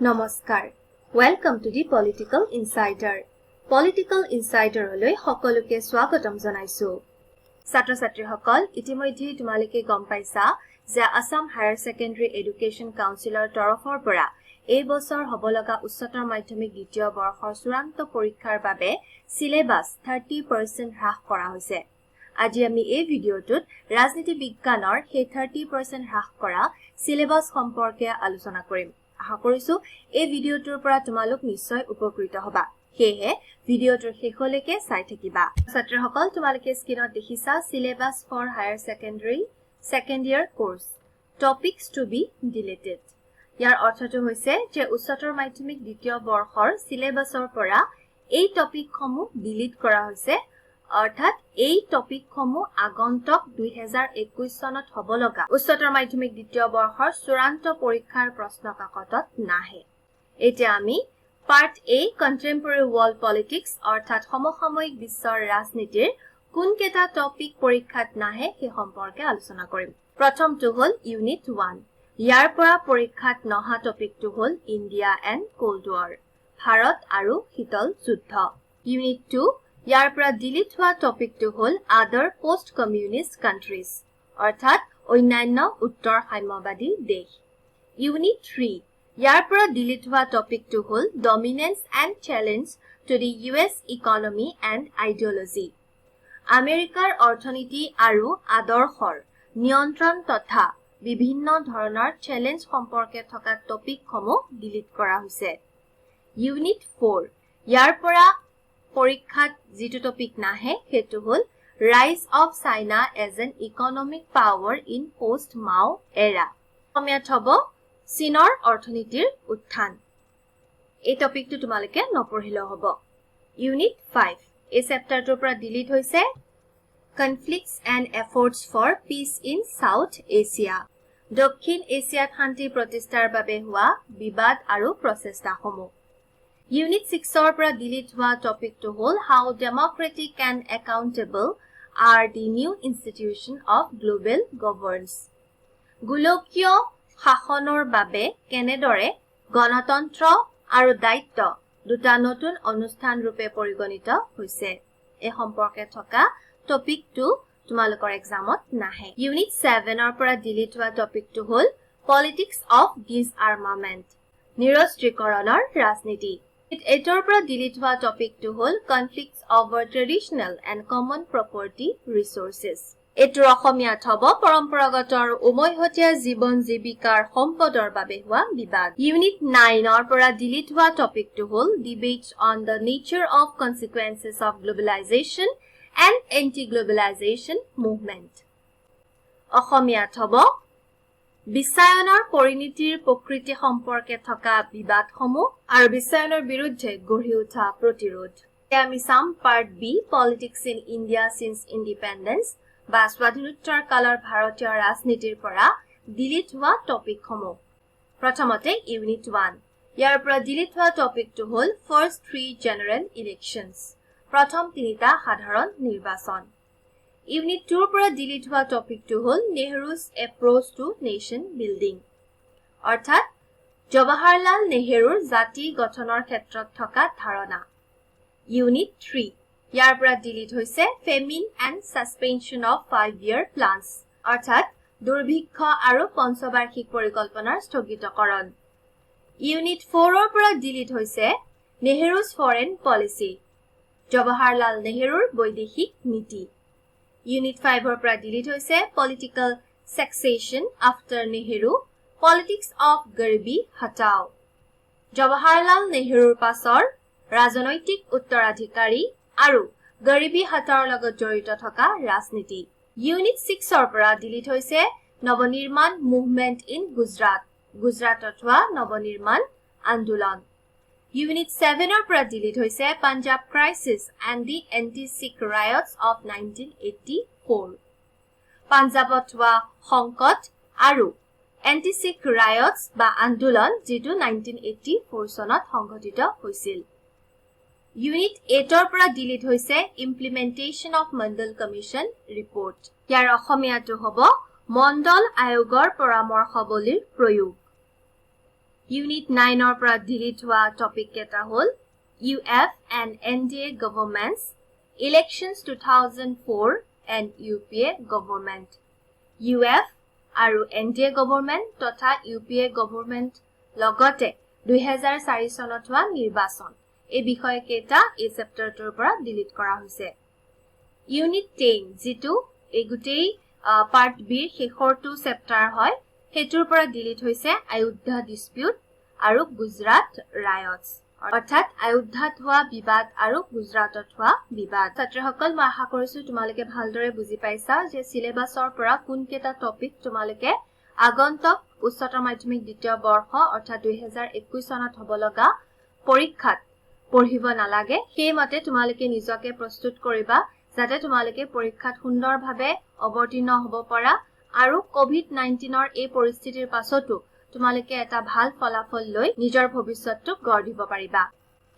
নমস্কাৰ welcome to the political insider political ইনসাইডাৰলৈ সকলোকে স্বাগতম জনাইছো ছাত্ৰ ছাত্ৰীসকল ইতিমধ্যে তোমালোকে গম পাইছা যে আসাম হায়াৰ সেকেন্ডাৰী এডুকেশ্যন কাউন্সিলৰ তৰফৰ পৰা এই বছৰ হ'ব লগা উচ্চতৰ মাধ্যমিক দ্বিতীয় বৰ্ষৰ চূড়ান্ত পৰীক্ষাৰ বাবে সিলেবাস 30% হ্ৰাস কৰা হৈছে আজি আমি এই ভিডিঅ'টোত ৰাজনীতি বিজ্ঞানৰ সেই 30% হ্ৰাস কৰা সিলেবাস সম্পৰ্কে আলোচনা কৰিম আশা কৰিছো এই ভিডিঅ'টোৰ পৰা তোমালোক নিশ্চয় উপকৃত হবা হেহে ভিডিঅ'টোৰ শেষলৈকে চাই থাকিবা ছাত্ৰীসকল তোমালোকে স্ক্ৰীনত দেখিছা syllabus for higher secondary second year course topics to be deleted ইয়াৰ অৰ্থটো হৈছে যে উচ্চতৰ মাধ্যমিক দ্বিতীয় বৰ্ষৰ সিলেবাসৰ পৰা এই টপিকসমূহ ডিলিট কৰা হৈছে অৰ্থাৎ এই টপিকসমূহ আগন্তুক 2021 চনত হ'ব লগা উচ্চতৰ মাধ্যমিক দ্বিতীয় বৰ্ষৰ চূড়ান্ত পৰীক্ষাৰ প্ৰশ্নকাকতত নাহে এতিয়া আমি পাৰ্ট এ কন্টেম্পৰেৰী ৱৰ্ল্ড পলিটিক্স অৰ্থাৎ সমসাময়িক বিশ্বৰ ৰাজনীতিৰ কোন কেইটা টপিক পৰীক্ষাত নাহে সেই সম্পৰ্কে আলোচনা কৰিম প্ৰথমটো হ'ল ইউনিট 1 ইয়াৰ পৰা পৰীক্ষাত নহা টপিকটো হ'ল India and cold war Bharat আৰু শীতল যুদ্ধ ইউনিট 2 ইয়াৰ পৰা ডিলিট হোৱা টপিকটো হ'ল আদাৰ পোষ্ট কমিউনিষ্ট কান্ট্ৰিজ অৰ্থাৎ অন্যান্য উত্তৰ সাম্যবাদী দেশ ইউনিট 3 ইয়াৰ পৰা ডিলিট হোৱা টপিকটো হ'ল dominance and challenge to the US economy and ideology আমেৰিকাৰ অৰ্থনীতি আৰু আদৰ্শৰ নিয়ন্ত্ৰণ তথা বিভিন্ন ধৰণৰ চ্যালেঞ্জ সম্পৰ্কে থকা টপিকসমূহ ডিলিট কৰা হৈছে ইউনিট 4 ইয়াৰ পৰা পৰীক্ষাত যেটো টপিক নাহে হেতু হল rise of China as an economic power in post Mao era অসমীয়াত হ'ব চীনৰ অৰ্থনীতিৰ উত্থান এই টপিকটো তোমালোকে নপঢ়িলেও হ'ব ইউনিট 5 এই চেপ্টাৰটোৰ পৰা ডিলিট হৈছে conflicts and efforts for peace in South Asia দক্ষিণ এছিয়াত শান্তি প্ৰতিষ্ঠাৰ বাবে হোৱা বিবাদ আৰু প্ৰচেষ্টাসমূহ Unit 6 or পৰা delete হোৱা টপিকটো হ'ল how democratic and accountable are the new institution of global governance. গোলকীয় শাসনৰ বাবে কেনেদৰে গণতন্ত্ৰ আৰু দায়িত্ব দুটা নতুন অনুষ্ঠান ৰূপে পৰিগণিত হৈছে এই সম্পৰ্কে থকা টপিকটো তোমালোকৰ এক্সামত নাহে Unit 7 or পৰা delete হোৱা টপিকটো হ'ল politics of disarmament নিৰস্ত্ৰীকৰণৰ ৰাজনীতি এটাৰ পৰা ডিলিট হোৱা টপিকটো হ'ল conflicts over traditional and common property resources এটো অসমীয়াত হ'ব পৰম্পৰাগত আৰু উমৈহতীয়া জীৱন জীৱিকাৰ সম্পদৰ বাবে হোৱা বিবাদ ইউনিট 9 ৰ পৰা ডিলিট হোৱা টপিকটো হ'ল debates on the nature of consequences of globalisation and anti globalisation movement অসমীয়াত হ'ব বিশ্বায়নৰ পৰিণতিৰ প্ৰকৃতি সম্পৰ্কে থকা বিবাদসমূহ আৰু বিশ্বায়নৰ বিৰুদ্ধে গঢ়ি উঠা প্ৰতিৰোধ আমি চাম part B politics in India since independence বা স্বাধীনোত্তৰ কালৰ ভাৰতীয় ৰাজনীতিৰ পৰা ডিলিট হোৱা টপিকসমূহ প্ৰথমতে ইউনিট 1 ইয়াৰ পৰা ডিলিট হোৱা টপিকটো হ'ল ফাৰ্ষ্ট 3 জেনাৰেল ইলেকশ্যনছ প্ৰথম তিনিটা সাধাৰণ নিৰ্বাচন Unit 2 পৰা ডিলিট হোৱা টপিকটো হ'ল Nehru's approach two nation building অৰ্থাৎ জৱাহৰলাল নেহৰুৰ জাতি গঠনৰ ক্ষেত্ৰত থকা ধাৰণা Unit 3 ইয়াৰ পৰা ডিলিট হৈছে famine and suspension of 5-year প্লানছ অৰ্থাৎ দুৰ্ভিক্ষ আৰু পঞ্চবাৰ্ষিক পৰিকল্পনাৰ স্থগিতকৰণ Unit 4 ৰ পৰা ডিলিট হৈছে নেহৰুজ ফৰেন পলিচি জৱাহৰলাল নেহৰুৰ বৈদেশিক নীতি Unit 5 or পৰা ডিলিট হৈছে political succession after Nehru politics of গৰিবী হটাও জৱাহৰলাল নেহৰুৰ পাছৰ ৰাজনৈতিক উত্তৰাধিকাৰী আৰু গৰিবী হটাওৰ লগত জড়িত থকা ৰাজনীতি Unit 6 or পৰা ডিলিট হৈছে নৱনিৰ্মাণ মুভমেন্ট ইন গুজৰাটত হোৱা নৱনিৰ্মাণ আন্দোলন Unit 7 or পৰা ডিলিট হৈছে Punjab crisis and the anti-Sikh riots of 1984 পাঞ্জাবত হোৱা সংকট আৰু anti-Sikh riots বা আন্দোলন যেটো 1984 চনত সংঘটিত হৈছিল Unit 8 or পৰা ডিলিট হৈছে implementation of Mandal Commission report ইয়াৰ অসমীয়াটো হ'ব মণ্ডল আয়োগৰ পৰামৰ্শাৱলীৰ প্ৰয়োগ Unit 9 or পৰা delete হোৱা topic কেটা হল UF and NDA governments, elections 2004 and UPA government. UF আৰু NDA government তথা UPA government লগতে 2004 চনত হোৱা নিৰ্বাচন এই বিষয়ে কেটা এই চেপ্টাৰটোৰ পৰা ডিলিট কৰা হৈছে। Unit 10 যেটো এই গুটেই পাৰ্ট বি শেষৰটো চেপ্টাৰ হয় হেতুৰ পৰা ডিলিট হৈছে আয়োধ্যা ডিসপিউট আৰু গুজৰাট ৰায়টস অৰ্থাৎ আয়োধ্যাত হোৱা বিবাদ আৰু গুজৰাটত হোৱা বিবাদ। ছাত্ৰসকল মই আশা কৰিছো তোমালোকে ভালদৰে বুজি পাইছা যে সিলেবাসৰ পৰা কোন কেটা টপিক তোমালোকে আগন্তুক উচ্চতৰ মাধ্যমিক দ্বিতীয় বৰ্ষ অৰ্থাৎ 2021 চনত হ'ব লগা পৰীক্ষাত পঢ়িব নালাগে সেই মতে তোমালোকে নিজকে প্ৰস্তুত কৰিবা যাতে তোমালোকে পৰীক্ষাত সুন্দৰভাৱে অৱতীৰ্ণ হ'ব পৰা আৰু কোভিড-19 এই পৰিস্থিতিৰ পাছতো তোমালোকে এটা ভাল ফলাফল লৈ নিজৰ ভৱিষ্যতটো গঢ় দিব পাৰিবা।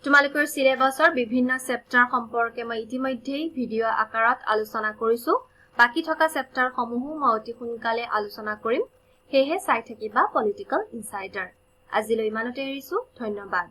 তোমালোকৰ সিলেবাসৰ বিভিন্ন চেপ্টাৰ সম্পৰ্কে মই ইতিমধ্যেই ভিডিও আকাৰত আলোচনা কৰিছো। বাকি থকা চেপ্টাৰ সমূহ মই অতি সোনকালে আলোচনা কৰিম। হেহে চাই থাকিবা পলিটিকেল ইনসাইডাৰ। আজিলৈ ইমানতে এৰিছো। ধন্যবাদ।